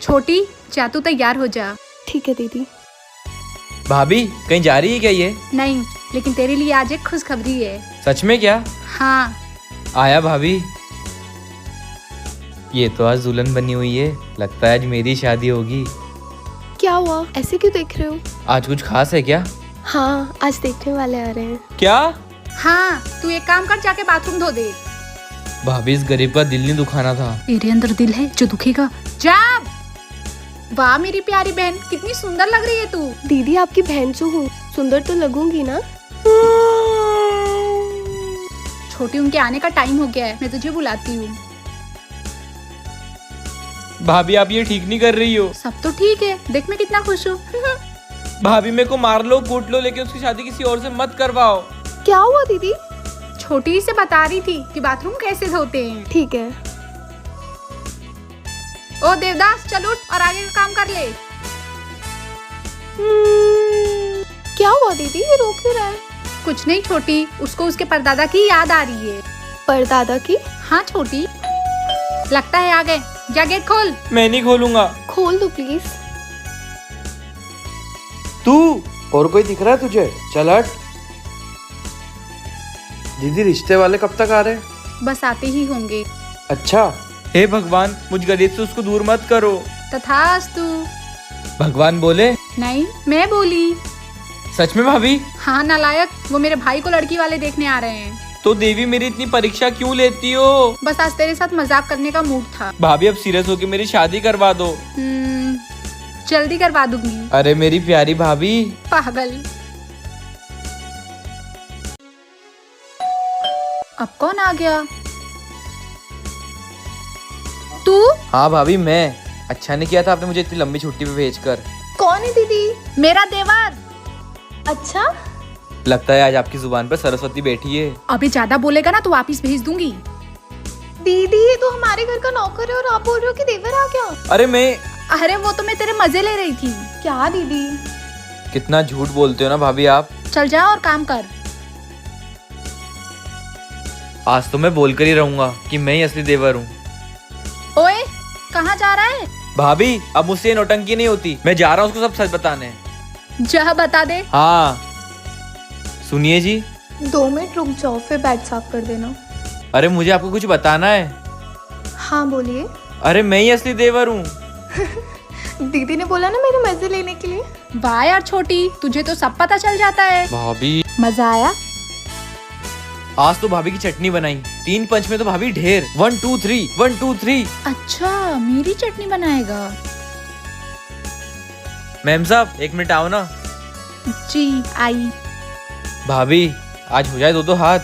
छोटी जा तू तैयार हो जा। ठीक है दीदी। भाभी कहीं जा रही है क्या ये? नहीं, लेकिन तेरे लिए आज एक खुशखबरी है। सच में क्या? हाँ। आया भाभी, ये तो आज दुल्हन बनी हुई है। लगता है आज मेरी शादी होगी। क्या हुआ, ऐसे क्यों देख रहे हो? आज कुछ खास है क्या? हाँ, आज देखने वाले आ रहे हैं। क्या? हाँ, तू एक काम कर, जाके बाथरूम धो दे। भाभी इस गरीब का दिल नहीं दुखाना था। तेरे अंदर दिल है जो दुखेगा। जा। वाह मेरी प्यारी बहन, कितनी सुंदर लग रही है तू। दीदी आपकी बहन जो हूँ, सुंदर तो लगूंगी ना? छोटी, उनके आने का टाइम हो गया है, मैं तुझे बुलाती हूँ। भाभी आप ये ठीक नहीं कर रही हो। सब तो ठीक है, देख मैं कितना खुश हूँ। भाभी मेरे को मार लो कूट लो, लेकिन उसकी शादी किसी और से मत करवाओ। क्या हुआ दीदी? छोटी से बता रही थी कि बाथरूम कैसे धोते हैं। ठीक है। ओ देवदास, चल उठ और आगे का काम कर ले। क्या हुआ दीदी, ये रो क्यों रहा है? कुछ नहीं छोटी, उसको उसके परदादा की याद आ रही है। परदादा की? हाँ छोटी, लगता है आ गए। जा गेट खोल। मैं नहीं खोलूंगा। खोल दो प्लीज। तू और कोई दिख रहा है तुझे? चल हट। दीदी रिश्ते वाले कब तक आ रहे हैं? बस आते ही होंगे। अच्छा। हे भगवान, मुझ गरीब से उसको दूर मत करो। तथास्तु। भगवान बोले? नहीं, मैं बोली। सच में भाभी? हाँ नालायक, वो मेरे भाई को लड़की वाले देखने आ रहे हैं। तो देवी मेरी इतनी परीक्षा क्यों लेती हो? बस आज तेरे साथ मजाक करने का मूड था। भाभी अब सीरियस होके मेरी शादी करवा दो। जल्दी करवा दूंगी। अरे मेरी प्यारी भाभी। पागल। अब कौन आ गया? तू? हाँ भाभी मैं। अच्छा नहीं किया था आपने मुझे इतनी लंबी छुट्टी पे भेजकर। कौन है दीदी? मेरा देवर। अच्छा। लगता है आज आपकी जुबान पर सरस्वती बैठी है। अभी ज्यादा बोलेगा ना तो वापिस भेज दूंगी। दीदी ये तो हमारे घर का नौकर है और आप बोल रहे हो कि देवर आ गया? अरे वो तो मैं तेरे मजे ले रही थी। क्या दीदी? कितना झूठ बोलते हो ना भाभी आप। चल जा और काम कर। आज तो मैं बोलकर ही रहूंगा कि मैं ही असली देवर हूँ। ओए, कहाँ जा रहा है? भाभी अब मुझसे ये नौटंकी नहीं होती। मैं जा रहा हूँ उसको सब सच बताने। जा बता दे। हाँ सुनिए जी। 2 मिनट रुक जाओ, फिर बेड साफ कर देना। अरे मुझे आपको कुछ बताना है। हाँ बोलिए। अरे मैं ही असली देवर हूँ। दीदी ने बोला ना मेरे मजे लेने के लिए। वाह यार छोटी, तुझे तो सब पता चल जाता है। भाभी मजा आया? आज तो भाभी की चटनी बनाई। 3 पंच में तो भाभी ढेर। 1 2 3 1 2 3। अच्छा, मेरी चटनी बनाएगा? मैम साहब 1 मिनट आओ ना। जी आई। भाभी आज हो जाए 2 हाथ।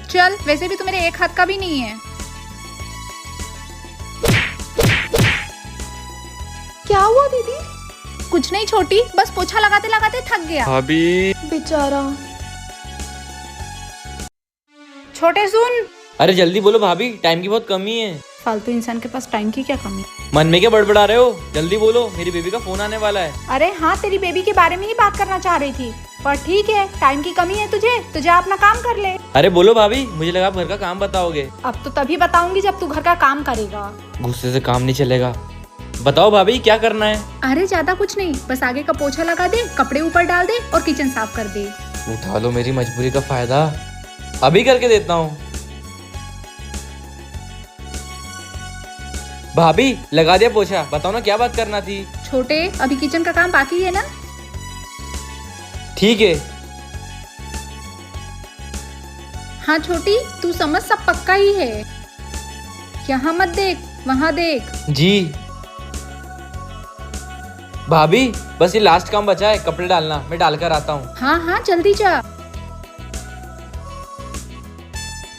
चल, वैसे भी तो मेरे एक हाथ का भी नहीं है। क्या हुआ दीदी? कुछ नहीं छोटी, बस पोछा लगाते लगाते थक गया। भाभी बेचारा। छोटे सुन। अरे जल्दी बोलो भाभी, टाइम की बहुत कमी है। फालतू इंसान के पास टाइम की क्या कमी? मन में क्या बड़बड़ा रहे हो? जल्दी बोलो, मेरी बेबी का फोन आने वाला है। अरे हाँ, तेरी बेबी के बारे में ही बात करना चाह रही थी। पर ठीक है, टाइम की कमी है तुझे तो जा अपना काम कर ले। अरे बोलो भाभी, मुझे लगा आप घर का काम बताओगे। अब तो तभी बताऊंगी जब तू घर का काम करेगा। गुस्से से काम नहीं चलेगा। बताओ भाभी क्या करना है? अरे ज्यादा कुछ नहीं, बस आगे का पोछा लगा दे, कपड़े ऊपर डाल दे और किचन साफ कर दे। उठा लो मेरी मजबूरी का फायदा। अभी करके देता हूँ। भाभी लगा दिया पोछा। बताओ ना क्या बात करना थी। छोटे, अभी किचन का काम बाकी है ना? ठीक है। हाँ छोटी, तू समझ सब पक्का ही है। यहाँ मत देख, वहाँ देख। जी भाभी, बस ये लास्ट काम बचा है, कपड़े डालना। मैं डालकर आता हूँ। हाँ हाँ जल्दी जा।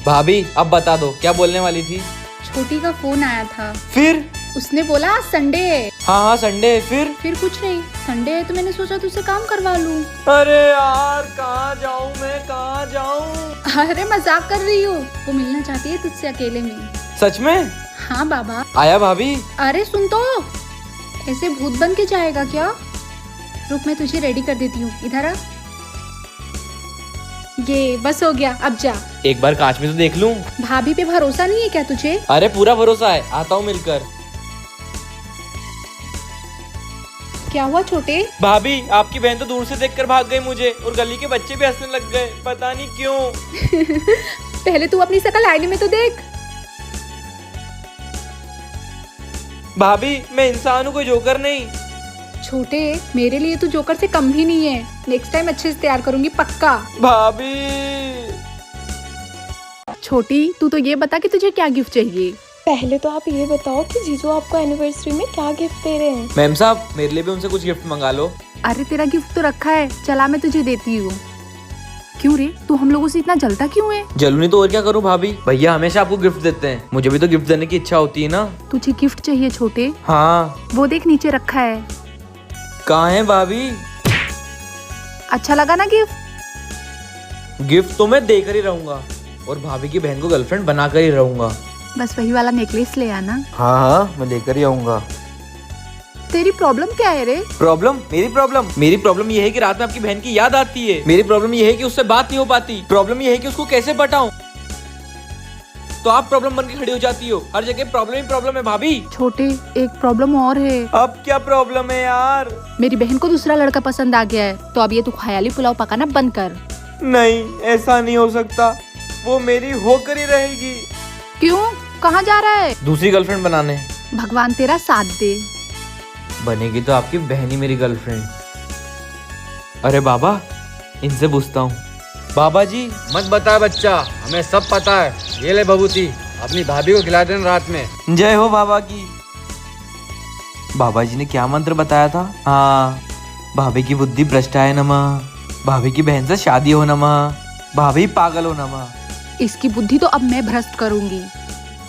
भाभी अब बता दो क्या बोलने वाली थी। छोटी का फोन आया था। फिर? उसने बोला आज संडे है। हाँ संडे है। फिर कुछ नहीं, संडे है तो मैंने सोचा तुझसे काम करवा लूं। अरे यार कहाँ जाऊँ मैं, कहाँ जाऊँ? अरे मजाक कर रही हूँ, वो मिलना चाहती है तुझसे अकेले में। सच में? हाँ बाबा। आया भाभी? अरे सुन तो, ऐसे भूत बन के जाएगा क्या? रुक, मैं तुझे रेडी कर देती हूँ, इधर आ। ये बस हो गया, अब जा। एक बार कांच में तो देख लूं। भाभी पे भरोसा नहीं है क्या तुझे? अरे पूरा भरोसा है, आता हूँ मिलकर। क्या हुआ छोटे? भाभी आपकी बहन तो दूर से देखकर भाग गई मुझे, और गली के बच्चे भी हंसने लग गए, पता नहीं क्यों। पहले तू अपनी शक्ल आईने में तो देख। भाभी मैं इंसान हूँ, कोई जोकर नहीं। छोटे, मेरे लिए तू जोकर से कम भी नहीं है। नेक्स्ट टाइम अच्छे से तैयार करूंगी पक्का। भाभी छोटी, तू तो ये बता कि तुझे क्या गिफ्ट चाहिए। पहले तो आप ये बताओ कि जीजू आपको एनिवर्सरी में क्या गिफ्ट दे रहे हैं। मैम साहब मेरे लिए भी उनसे कुछ गिफ्ट मंगा लो। अरे तेरा गिफ्ट तो रखा है, चला मैं तुझे देती हूँ। क्यों रे, तू हम लोगों से इतना जलता क्यों है? जलूं नहीं तो और क्या करूँ भाभी, भैया हमेशा आपको गिफ्ट देते हैं, मुझे भी तो गिफ्ट देने की इच्छा होती है ना। तुझे गिफ्ट चाहिए छोटे? हाँ। वो देख नीचे रखा है। कहाँ है भाभी? अच्छा लगा ना गिफ्ट? गिफ्ट तो मैं देकर ही रहूंगा, और भाभी की बहन को गर्लफ्रेंड बनाकर ही रहूंगा। बस वही वाला नेकलेस ले आना। हाँ हाँ मैं लेकर ही आऊंगा। तेरी प्रॉब्लम क्या है रे? प्रॉब्लम? मेरी प्रॉब्लम ये है कि रात में आपकी बहन की याद आती है। मेरी प्रॉब्लम ये है कि उससे बात नहीं हो पाती। प्रॉब्लम ये है कि उसको कैसे पटाऊं। तो आप प्रॉब्लम बन के खड़ी हो जाती हो, हर जगह प्रॉब्लम ही प्रॉब्लम है भाभी। छोटे, एक प्रॉब्लम और है। अब क्या प्रॉब्लम है यार? मेरी बहन को दूसरा लड़का पसंद आ गया है, तो अब ये तू ख्याली पुलाव पकाना बंद कर। नहीं ऐसा नहीं हो सकता, वो मेरी होकर ही रहेगी। क्यों, कहाँ जा रहा है? दूसरी गर्लफ्रेंड बनाने। भगवान तेरा साथ दे। बनेगी तो आपकी बहन ही मेरी गर्लफ्रेंड। अरे बाबा, इनसे पूछता हूँ। बाबा जी। मत बता बच्चा, हमें सब पता है। ये ले बबूती, अपनी भाभी को खिला देना रात में। जय हो बाबा की। बाबा जी ने क्या मंत्र बताया था? हाँ, भाभी की बुद्धि भ्रष्टाय नमः, भाभी की बहन से शादी हो नमः, भाभी पागल हो नमः। इसकी बुद्धि तो अब मैं भ्रष्ट करूंगी।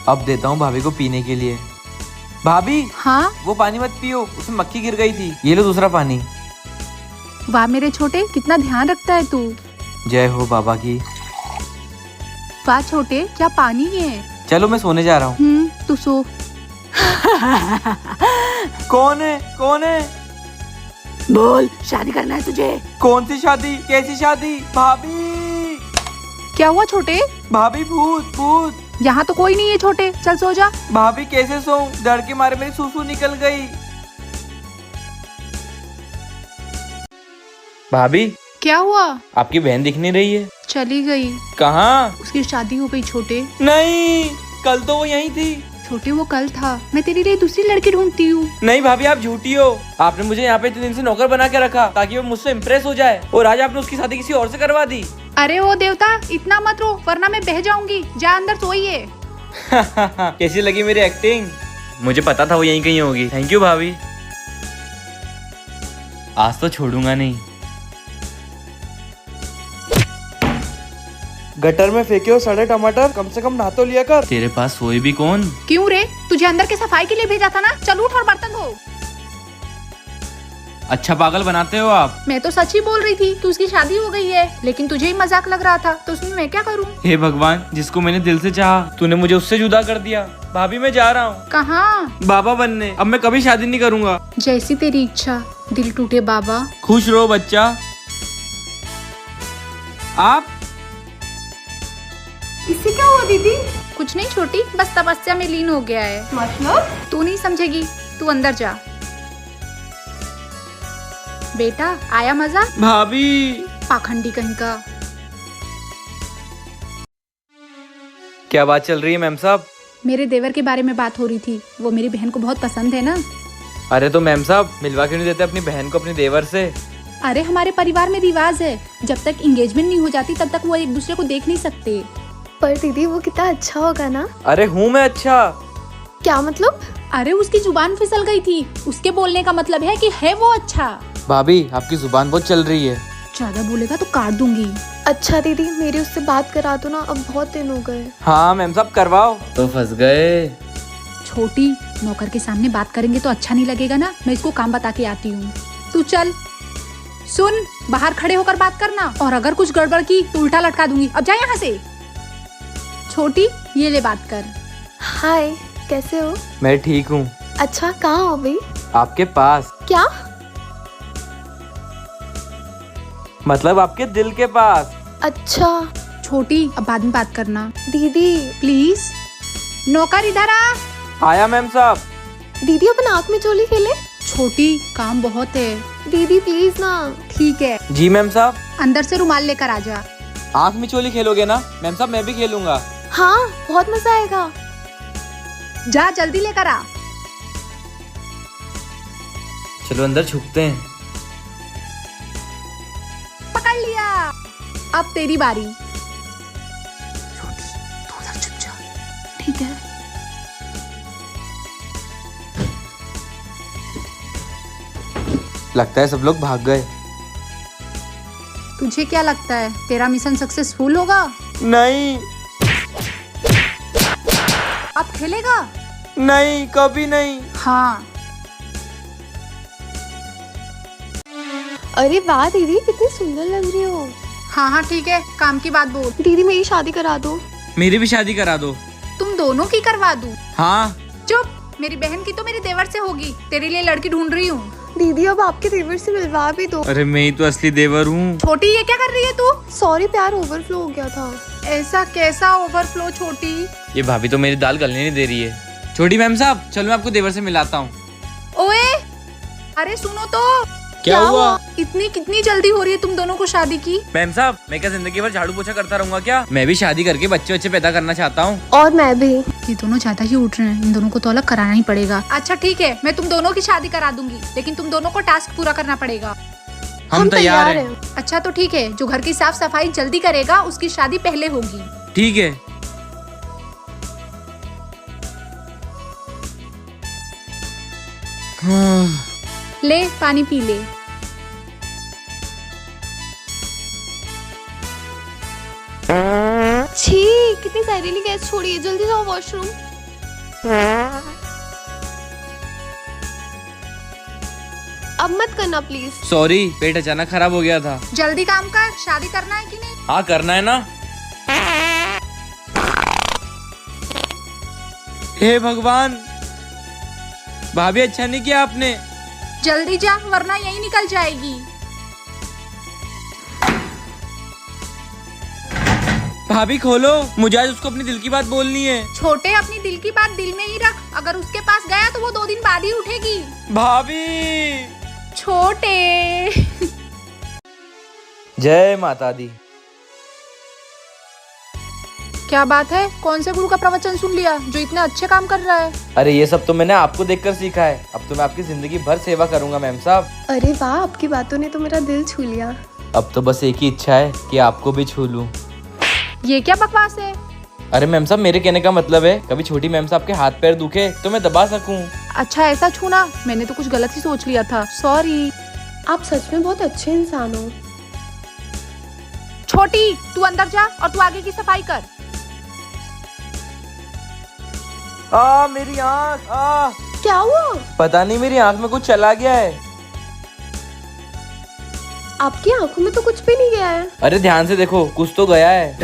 अब देता हूँ भाभी को पीने के लिए। भाभी हाँ? वो पानी मत पियो, उसमें मक्खी गिर गई थी, ये लो दूसरा पानी। वाह मेरे छोटे, कितना ध्यान रखता है तू। जय हो बाबा की। वाह छोटे, क्या पानी है। चलो मैं सोने जा रहा हूँ। तू सो। कौन है? कौन है? बोल, शादी करना है तुझे? कौन सी शादी? कैसी शादी? भाभी क्या हुआ छोटे? भाभी भूत भूत। यहाँ तो कोई नहीं है छोटे, चल सो जा। भाभी कैसे सोऊं? डर के मारे मेरी सूसू निकल गई। भाभी क्या हुआ? आपकी बहन दिख नहीं रही है। चली गई। कहाँ? उसकी शादी हो गई छोटे। नहीं, कल तो वो यहीं थी। छोटे वो कल था, मैं तेरे लिए दूसरी लड़की ढूंढती हूँ। नहीं भाभी आप झूठी हो, आपने मुझे यहाँ पे इतने दिन से नौकर बना के रखा ताकि वो मुझसे इम्प्रेस हो जाए, और आज आपने उसकी शादी किसी और से करवा दी। अरे ओ देवता, इतना मत रो वरना मैं बह जाऊंगी। जा अंदर सोइए। कैसी लगी मेरी एक्टिंग? मुझे पता था वो यहीं कहीं होगी। थैंक यू भाभी, आज तो छोड़ूंगा नहीं। गटर में फेंके हो सड़े टमाटर, कम से कम नहा तो लिया कर। तेरे पास सोए भी कौन? क्यों रे, तुझे अंदर के सफाई के लिए भेजा था ना। चल उठ और बर्तन धो। अच्छा पागल बनाते हो आप। मैं तो सच ही बोल रही थी कि उसकी शादी हो गई है, लेकिन तुझे ही मजाक लग रहा था, तो उसमें मैं क्या करूं? हे भगवान, जिसको मैंने दिल से चाहा तूने मुझे उससे जुदा कर दिया। भाभी मैं जा रहा हूँ। कहाँ? बाबा बनने। अब मैं कभी शादी नहीं करूंगा। जैसी तेरी इच्छा, दिल टूटे बाबा। खुश रहो बच्चा। आप इससे क्या हुआ दीदी? कुछ नहीं छोटी, बस तपस्या में लीन हो गया है। मतलब? तू नहीं समझेगी, तू अंदर जा। बेटा आया मजा? भाभी पाखंडी कहीं का। क्या बात चल रही है मैम साहब? मेरे देवर के बारे में बात हो रही थी, वो मेरी बहन को बहुत पसंद है ना। अरे तो मैम साहब मिलवा क्यों नहीं देते अपनी बहन को अपने देवर से? अरे हमारे परिवार में रिवाज है, जब तक एंगेजमेंट नहीं हो जाती तब तक वो एक दूसरे को देख नहीं सकते। पर दीदी वो कितना अच्छा होगा ना। अरे हूँ मैं अच्छा। क्या मतलब? अरे उसकी जुबान फिसल गई थी, उसके बोलने का मतलब है कि है वो अच्छा। भाभी आपकी जुबान बहुत चल रही है। ज्यादा बोलेगा तो काट दूंगी। अच्छा दीदी, मेरी उससे बात करा दो ना, अब बहुत दिन हो गए। हाँ मैम साहब करवाओ। तो फंस गए। छोटी, नौकर के सामने बात करेंगे तो अच्छा नहीं लगेगा ना। मैं इसको काम बता के आती हूँ, तू चल। सुन, बाहर खड़े होकर बात करना, और अगर कुछ गड़बड़ की तो उल्टा लटका दूंगी। अब जा यहाँ से। छोटी, ये ले बात कर। हाय, कैसे हो? मैं ठीक हूँ। अच्छा, कहाँ हो अभी? आपके पास। क्या? मतलब आपके दिल के पास। अच्छा छोटी, अब बाद में बात करना। दीदी। प्लीज। नौकर इधर आ। आया मैम साहब। दीदी अपन आँख में चोली खेले। छोटी काम बहुत है। दीदी प्लीज ना। ठीक है, जी मैम साहब। अंदर से रुमाल लेकर आ जा। आँख मिचोली खेलोगे ना मैम साहब? मैं भी खेलूंगा। हाँ बहुत मजा आएगा। जा जल्दी लेकर आ। चलो अंदर छुपते हैं। पकड़ लिया। अब तेरी बारी। छोटी तू उधर छुप जा। ठीक है। लगता है सब लोग भाग गए। तुझे क्या लगता है तेरा मिशन सक्सेसफुल होगा? नहीं अब खेलेगा? नहीं, कभी नहीं। हाँ। अरे वाह दीदी कितनी सुंदर लग रही हो। हाँ हाँ ठीक है, काम की बात बोल। दीदी मेरी शादी करा दो। मेरी भी शादी करा दो। तुम दोनों की करवा दूं? हाँ। चुप, मेरी बहन की तो मेरे देवर से होगी। तेरे लिए लड़की ढूंढ रही हूँ। दीदी अब आपके देवर से मिलवा भी दो। अरे मैं ही तो असली देवर हूँ। छोटी ये क्या कर रही है तू? सॉरी प्यार ओवरफ्लो हो गया था। ऐसा कैसा ओवरफ्लो छोटी? ये भाभी तो मेरी दाल गलने नहीं दे रही है। छोटी मैम साहब चलो मैं आपको देवर से मिलाता हूँ। ओए अरे सुनो तो। क्या हुआ? इतनी कितनी जल्दी हो रही है तुम दोनों को शादी की? मैम साहब मैं क्या जिंदगी भर झाड़ू पोछा करता रहूंगा क्या? मैं भी शादी करके बच्चे पैदा करना चाहता हूँ। और मैं भी। ये दोनों ज्यादा ही उठ रहे हैं, इन दोनों को तो अलग कराना ही पड़ेगा। अच्छा ठीक है, मैं तुम दोनों की शादी करा दूंगी, लेकिन तुम दोनों को टास्क पूरा करना पड़ेगा। हम तैयार हैं। अच्छा तो ठीक है, जो घर की साफ सफाई जल्दी करेगा उसकी शादी पहले होगी। ठीक है। हाँ। ले पानी पी ले। छी कितनी जहरीली गैस छोड़ी है। जल्दी जाओ वॉशरूम। अब मत करना प्लीज। सॉरी पेट अचानक खराब हो गया था। जल्दी काम कर, शादी करना है कि नहीं? हाँ करना है ना। हे भगवान, भाभी अच्छा नहीं किया आपने। जल्दी जा वरना यही निकल जाएगी। भाभी खोलो, मुझे आज उसको अपनी दिल की बात बोलनी है। छोटे अपनी दिल की बात दिल में ही रख, अगर उसके पास गया तो वो 2 दिन बाद ही उठेगी। भाभी। छोटे। जय माता दी। क्या बात है, कौन से गुरु का प्रवचन सुन लिया जो इतने अच्छे काम कर रहा है? अरे ये सब तो मैंने आपको देखकर सीखा है। अब तो मैं आपकी जिंदगी भर सेवा करूंगा मैम साहब। अरे वाह आपकी बातों ने तो मेरा दिल छू लिया। अब तो बस एक ही इच्छा है कि आपको भी छू लूं। ये क्या बकवास है? अरे मैम साहब मेरे कहने का मतलब है कभी छोटी मैम साहब के हाथ पैर दुखे तो मैं दबा सकूं। अच्छा ऐसा छूना, मैंने तो कुछ गलत ही सोच लिया था, सॉरी। आप सच में बहुत अच्छे इंसान हो। छोटी तू अंदर जा और तू आगे की सफाई कर। मेरी आँख। क्या हुआ? पता नहीं मेरी आँख में कुछ चला गया है। आपकी आंखों में तो कुछ भी नहीं गया है। अरे ध्यान से देखो, कुछ तो गया है।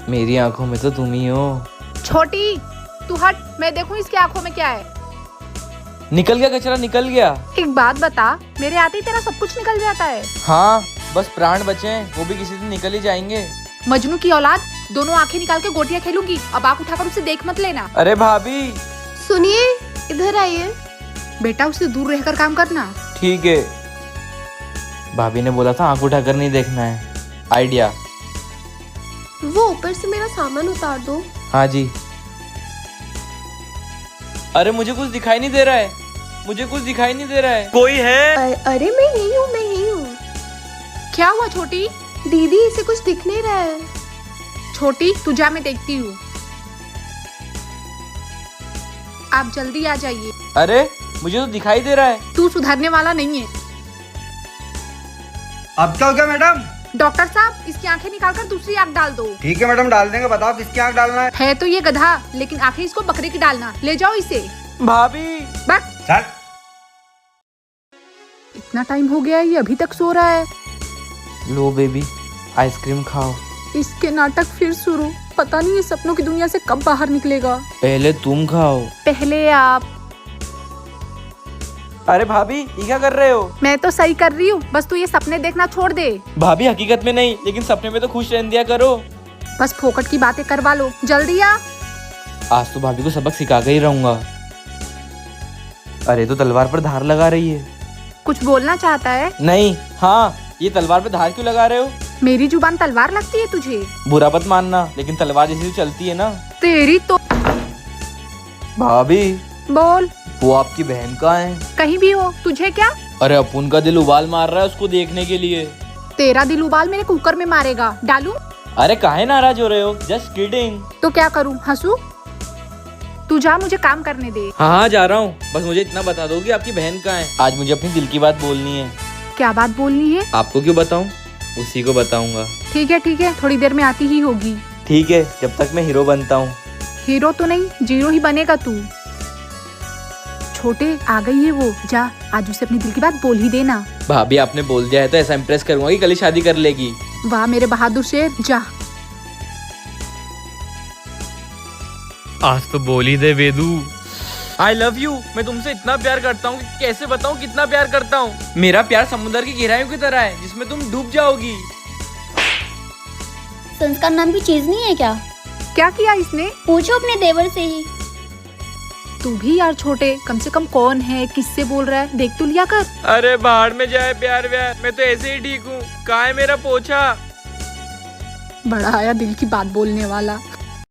मेरी आंखों में तो तुम ही हो। छोटी तू हट, मैं देखूं इसकी आंखों में क्या है। निकल गया कचरा, निकल गया। एक बात बता, मेरे आते ही तेरा सब कुछ निकल जाता है? हाँ बस प्राण बचे हैं, वो भी किसी दिन निकल ही जाएंगे। मजनू की औलाद, दोनों आंखें निकाल के गोटियां खेलूंगी। अब आंख उठाकर उसे देख मत लेना। अरे भाभी। सुनिए इधर आइए। बेटा उससे दूर रहकर काम करना। ठीक है। भाभी ने बोला था आंख उठाकर नहीं देखना है। आइडिया। वो ऊपर से मेरा सामान उतार दो। हाँ जी। अरे मुझे कुछ दिखाई नहीं दे रहा है, मुझे कुछ दिखाई नहीं दे रहा है। कोई है? अरे मैं यही हूँ, मैं यही हूँ। क्या हुआ छोटी? दीदी इसे कुछ दिख नहीं रहा है। छोटी तू जा, मैं देखती हूँ। आप जल्दी आ जाइए। अरे मुझे तो दिखाई दे रहा है। तू सुधरने वाला नहीं है। अब क्या हो गया मैडम? डॉक्टर साहब इसकी आंखें निकालकर दूसरी आंख डाल दो। ठीक है मैडम डाल देंगे। बताओ किसकी आँख डालना है तो ये गधा, लेकिन आंखें इसको बकरे की डालना। ले जाओ इसे। भाभी। बट चल। इतना टाइम हो गया है, ये अभी तक सो रहा है। लो बेबी आइसक्रीम खाओ। इसके नाटक फिर शुरू। पता नहीं ये सपनों की दुनिया से कब बाहर निकलेगा। पहले तुम खाओ। पहले आप। अरे भाभी ये क्या कर रहे हो? मैं तो सही कर रही हूँ, बस तू ये सपने देखना छोड़ दे। भाभी हकीकत में नहीं, लेकिन सपने में तो खुश रहने दिया करो। बस फोकट की बातें करवा लो, जल्दी आ। आज तो भाभी को सबक सिखा के ही रहूंगा। अरे तो तलवार पर धार लगा रही है। कुछ बोलना चाहता है? नहीं। हाँ, ये तलवार पे धार क्यों लगा रहे हो? मेरी जुबान तलवार लगती है तुझे? बुरा मत मानना, लेकिन तलवार जैसी तो चलती है ना। तेरी तो। भाभी, बोल। वो आपकी बहन कहाँ है? कहीं भी हो, तुझे क्या? अरे अपुन का दिल उबाल मार रहा है उसको देखने के लिए। तेरा दिल उबाल मेरे कुकर में मारेगा, डालूं? अरे काहे नाराज हो रहे हो? Just kidding. तो क्या करूं, हंसू? तू जा, मुझे काम करने दे। हाँ जा रहा हूँ, बस मुझे इतना बता दो कि आपकी बहन कहाँ है। आज मुझे अपनी दिल की बात बोलनी है। क्या बात बोलनी है? आपको क्यों बताऊँ, उसी को बताऊंगा। ठीक है, थोड़ी देर में आती ही होगी। ठीक है, जब तक मैं हीरो बनता हूँ। हीरो तो नहीं, जीरो ही बनेगा तू। छोटे, आ गई है वो, जा आज उसे अपनी दिल की बात बोल ही देना। भाभी आपने बोल दिया है तो ऐसा इम्प्रेस करूंगा कि कल ही शादी कर लेगी। वाह मेरे बहादुर शेर, जा। आज तो बोल ही दे वेदू। I love you. मैं तुमसे इतना प्यार करता हूँ कि कैसे बताऊँ कितना प्यार करता हूँ। मेरा प्यार समुद्र की गहराइयों की तरह है जिसमें तुम डूब जाओगी। संस्कार नाम की चीज नहीं है क्या? क्या किया इसने? पूछो अपने देवर से ही। तू भी यार छोटे, कम से कम कौन है, किससे बोल रहा है, देख तो लिया कर। अरे बाहर में जाए प्यार व्यार, मैं तो ऐसे ही ठीक हूँ। कहाँ है मेरा पोछा? बड़ा आया दिल की बात बोलने वाला।